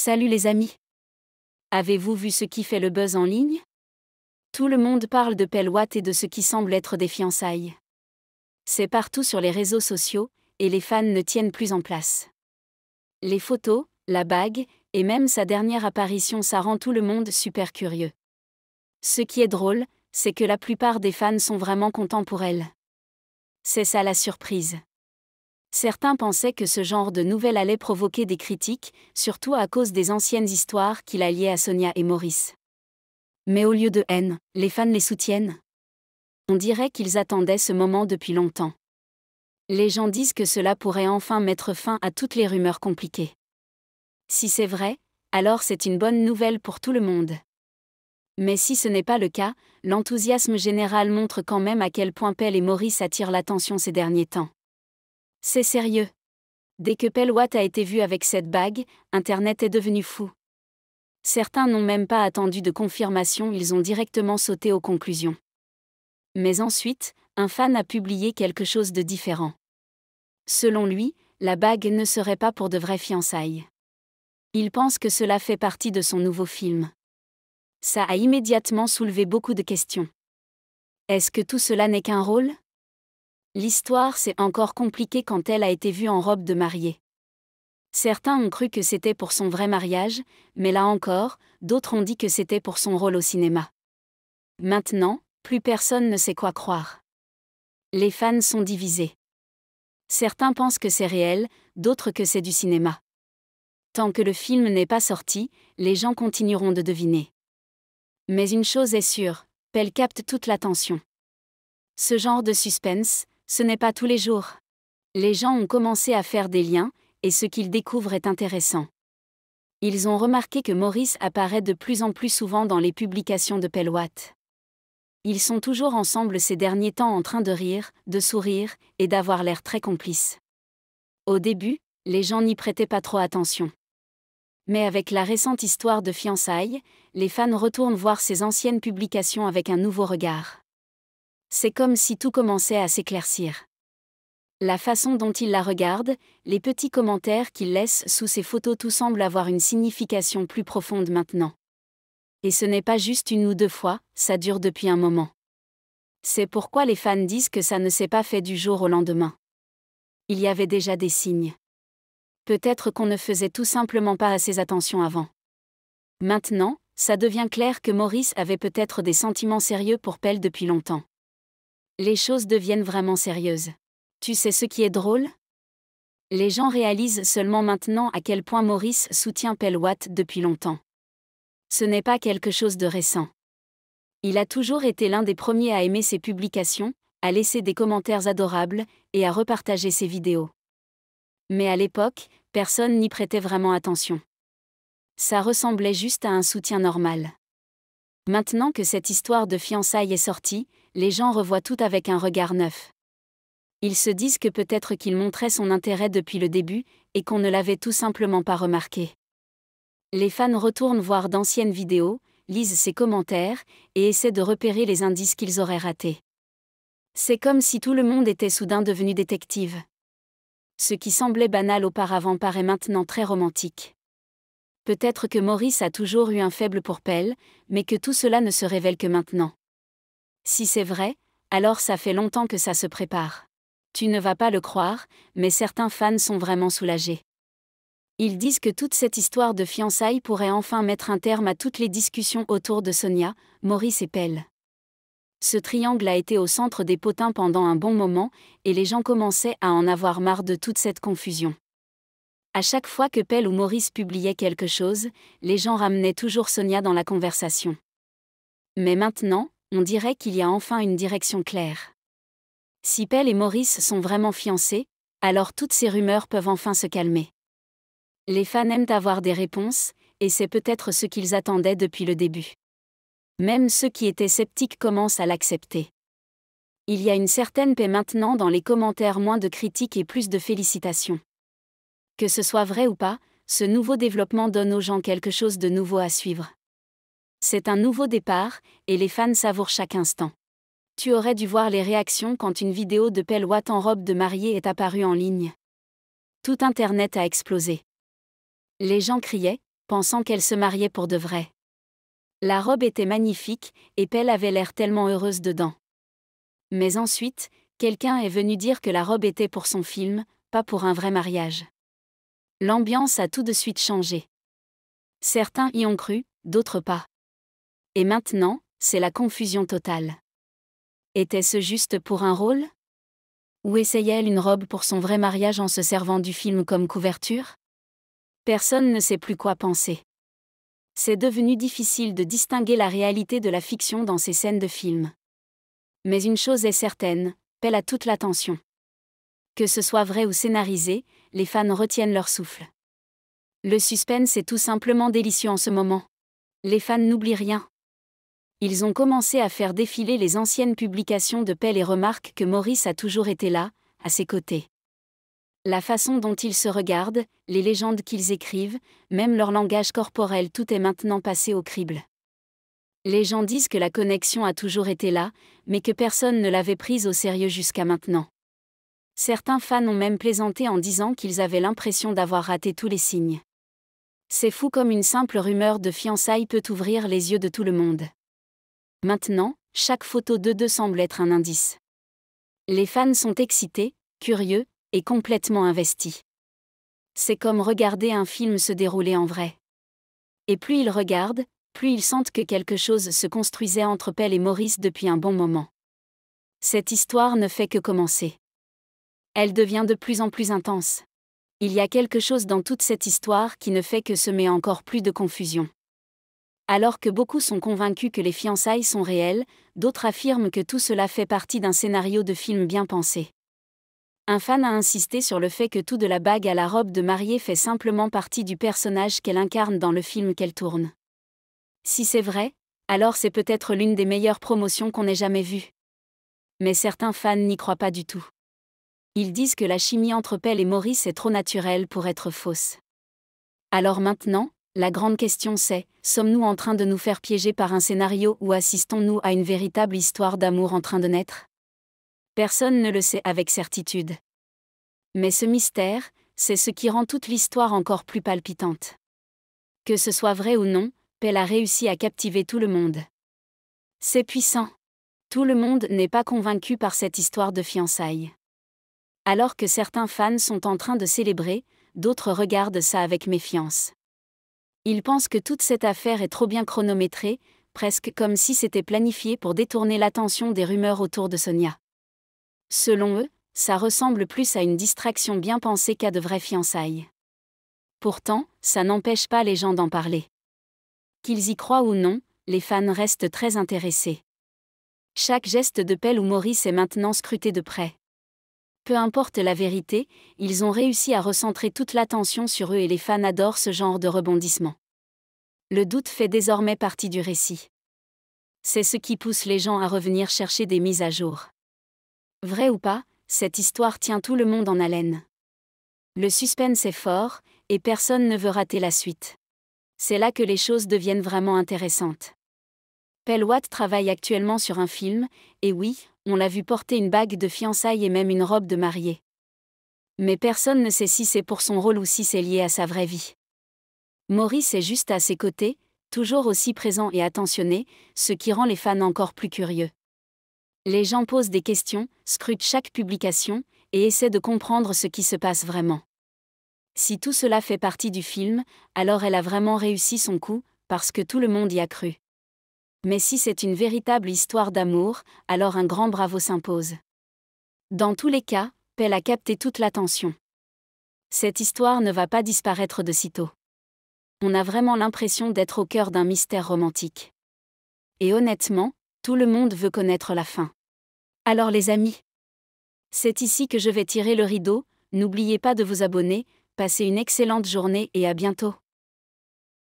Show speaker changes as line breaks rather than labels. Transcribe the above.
Salut les amis! Avez-vous vu ce qui fait le buzz en ligne? Tout le monde parle de Pell Watt et de ce qui semble être des fiançailles. C'est partout sur les réseaux sociaux, et les fans ne tiennent plus en place. Les photos, la bague, et même sa dernière apparition, ça rend tout le monde super curieux. Ce qui est drôle, c'est que la plupart des fans sont vraiment contents pour elle. C'est ça la surprise. Certains pensaient que ce genre de nouvelle allait provoquer des critiques, surtout à cause des anciennes histoires qui la liaient à Sonia et Maurice. Mais au lieu de haine, les fans les soutiennent. On dirait qu'ils attendaient ce moment depuis longtemps. Les gens disent que cela pourrait enfin mettre fin à toutes les rumeurs compliquées. Si c'est vrai, alors c'est une bonne nouvelle pour tout le monde. Mais si ce n'est pas le cas, l'enthousiasme général montre quand même à quel point Pell et Maurice attirent l'attention ces derniers temps. C'est sérieux. Dès que Pell Watt a été vu avec cette bague, Internet est devenu fou. Certains n'ont même pas attendu de confirmation, ils ont directement sauté aux conclusions. Mais ensuite, un fan a publié quelque chose de différent. Selon lui, la bague ne serait pas pour de vraies fiançailles. Il pense que cela fait partie de son nouveau film. Ça a immédiatement soulevé beaucoup de questions. Est-ce que tout cela n'est qu'un rôle? L'histoire s'est encore compliquée quand elle a été vue en robe de mariée. Certains ont cru que c'était pour son vrai mariage, mais là encore, d'autres ont dit que c'était pour son rôle au cinéma. Maintenant, plus personne ne sait quoi croire. Les fans sont divisés. Certains pensent que c'est réel, d'autres que c'est du cinéma. Tant que le film n'est pas sorti, les gens continueront de deviner. Mais une chose est sûre, Pell capte toute l'attention. Ce genre de suspense, ce n'est pas tous les jours. Les gens ont commencé à faire des liens, et ce qu'ils découvrent est intéressant. Ils ont remarqué que Maurice apparaît de plus en plus souvent dans les publications de Pell Watt. Ils sont toujours ensemble ces derniers temps en train de rire, de sourire, et d'avoir l'air très complices. Au début, les gens n'y prêtaient pas trop attention. Mais avec la récente histoire de fiançailles, les fans retournent voir ces anciennes publications avec un nouveau regard. C'est comme si tout commençait à s'éclaircir. La façon dont ils la regardent, les petits commentaires qu'ils laissent sous ces photos, tout semble avoir une signification plus profonde maintenant. Et ce n'est pas juste une ou deux fois, ça dure depuis un moment. C'est pourquoi les fans disent que ça ne s'est pas fait du jour au lendemain. Il y avait déjà des signes. Peut-être qu'on ne faisait tout simplement pas assez attention avant. Maintenant, ça devient clair que Maurice avait peut-être des sentiments sérieux pour Pell depuis longtemps. Les choses deviennent vraiment sérieuses. Tu sais ce qui est drôle? Les gens réalisent seulement maintenant à quel point Maurice soutient Pell Watt depuis longtemps. Ce n'est pas quelque chose de récent. Il a toujours été l'un des premiers à aimer ses publications, à laisser des commentaires adorables, et à repartager ses vidéos. Mais à l'époque, personne n'y prêtait vraiment attention. Ça ressemblait juste à un soutien normal. Maintenant que cette histoire de fiançailles est sortie, les gens revoient tout avec un regard neuf. Ils se disent que peut-être qu'il montrait son intérêt depuis le début, et qu'on ne l'avait tout simplement pas remarqué. Les fans retournent voir d'anciennes vidéos, lisent ses commentaires, et essaient de repérer les indices qu'ils auraient ratés. C'est comme si tout le monde était soudain devenu détective. Ce qui semblait banal auparavant paraît maintenant très romantique. Peut-être que Maurice a toujours eu un faible pour Pell, mais que tout cela ne se révèle que maintenant. Si c'est vrai, alors ça fait longtemps que ça se prépare. Tu ne vas pas le croire, mais certains fans sont vraiment soulagés. Ils disent que toute cette histoire de fiançailles pourrait enfin mettre un terme à toutes les discussions autour de Sonia, Maurice et Pell. Ce triangle a été au centre des potins pendant un bon moment, et les gens commençaient à en avoir marre de toute cette confusion. À chaque fois que Pell ou Maurice publiaient quelque chose, les gens ramenaient toujours Sonia dans la conversation. Mais maintenant, on dirait qu'il y a enfin une direction claire. Si Pell et Maurice sont vraiment fiancés, alors toutes ces rumeurs peuvent enfin se calmer. Les fans aiment avoir des réponses, et c'est peut-être ce qu'ils attendaient depuis le début. Même ceux qui étaient sceptiques commencent à l'accepter. Il y a une certaine paix maintenant dans les commentaires, moins de critiques et plus de félicitations. Que ce soit vrai ou pas, ce nouveau développement donne aux gens quelque chose de nouveau à suivre. C'est un nouveau départ, et les fans savourent chaque instant. Tu aurais dû voir les réactions quand une vidéo de Pell Watt en robe de mariée est apparue en ligne. Tout Internet a explosé. Les gens criaient pensant qu'elle se mariait pour de vrai. La robe était magnifique, et Pelle avait l'air tellement heureuse dedans. Mais ensuite, quelqu'un est venu dire que la robe était pour son film, pas pour un vrai mariage. L'ambiance a tout de suite changé. Certains y ont cru, d'autres pas. Et maintenant, c'est la confusion totale. Était-ce juste pour un rôle ? Ou essayait-elle une robe pour son vrai mariage en se servant du film comme couverture ? Personne ne sait plus quoi penser. C'est devenu difficile de distinguer la réalité de la fiction dans ces scènes de film. Mais une chose est certaine, Pelle a toute l'attention. Que ce soit vrai ou scénarisé, les fans retiennent leur souffle. Le suspense est tout simplement délicieux en ce moment. Les fans n'oublient rien. Ils ont commencé à faire défiler les anciennes publications de Pelle et remarquent que Maurice a toujours été là, à ses côtés. La façon dont ils se regardent, les légendes qu'ils écrivent, même leur langage corporel, tout est maintenant passé au crible. Les gens disent que la connexion a toujours été là, mais que personne ne l'avait prise au sérieux jusqu'à maintenant. Certains fans ont même plaisanté en disant qu'ils avaient l'impression d'avoir raté tous les signes. C'est fou comme une simple rumeur de fiançailles peut ouvrir les yeux de tout le monde. Maintenant, chaque photo d'eux semble être un indice. Les fans sont excités, curieux, et complètement investis. C'est comme regarder un film se dérouler en vrai. Et plus ils regardent, plus ils sentent que quelque chose se construisait entre Pelle et Maurice depuis un bon moment. Cette histoire ne fait que commencer. Elle devient de plus en plus intense. Il y a quelque chose dans toute cette histoire qui ne fait que semer encore plus de confusion. Alors que beaucoup sont convaincus que les fiançailles sont réelles, d'autres affirment que tout cela fait partie d'un scénario de film bien pensé. Un fan a insisté sur le fait que tout de la bague à la robe de mariée fait simplement partie du personnage qu'elle incarne dans le film qu'elle tourne. Si c'est vrai, alors c'est peut-être l'une des meilleures promotions qu'on ait jamais vues. Mais certains fans n'y croient pas du tout. Ils disent que la chimie entre Pelle et Maurice est trop naturelle pour être fausse. Alors maintenant, la grande question c'est, sommes-nous en train de nous faire piéger par un scénario ou assistons-nous à une véritable histoire d'amour en train de naître ? Personne ne le sait avec certitude. Mais ce mystère, c'est ce qui rend toute l'histoire encore plus palpitante. Que ce soit vrai ou non, Pelle a réussi à captiver tout le monde. C'est puissant. Tout le monde n'est pas convaincu par cette histoire de fiançailles. Alors que certains fans sont en train de célébrer, d'autres regardent ça avec méfiance. Ils pensent que toute cette affaire est trop bien chronométrée, presque comme si c'était planifié pour détourner l'attention des rumeurs autour de Sonia. Selon eux, ça ressemble plus à une distraction bien pensée qu'à de vraies fiançailles. Pourtant, ça n'empêche pas les gens d'en parler. Qu'ils y croient ou non, les fans restent très intéressés. Chaque geste de Pelle ou Maurice est maintenant scruté de près. Peu importe la vérité, ils ont réussi à recentrer toute l'attention sur eux et les fans adorent ce genre de rebondissement. Le doute fait désormais partie du récit. C'est ce qui pousse les gens à revenir chercher des mises à jour. Vrai ou pas, cette histoire tient tout le monde en haleine. Le suspense est fort, et personne ne veut rater la suite. C'est là que les choses deviennent vraiment intéressantes. Pelle Watt travaille actuellement sur un film, et oui, on l'a vu porter une bague de fiançailles et même une robe de mariée. Mais personne ne sait si c'est pour son rôle ou si c'est lié à sa vraie vie. Maurice est juste à ses côtés, toujours aussi présent et attentionné, ce qui rend les fans encore plus curieux. Les gens posent des questions, scrutent chaque publication, et essaient de comprendre ce qui se passe vraiment. Si tout cela fait partie du film, alors elle a vraiment réussi son coup, parce que tout le monde y a cru. Mais si c'est une véritable histoire d'amour, alors un grand bravo s'impose. Dans tous les cas, Pelle a capté toute l'attention. Cette histoire ne va pas disparaître de sitôt. On a vraiment l'impression d'être au cœur d'un mystère romantique. Et honnêtement, tout le monde veut connaître la fin. Alors les amis, c'est ici que je vais tirer le rideau, n'oubliez pas de vous abonner, passez une excellente journée et à bientôt.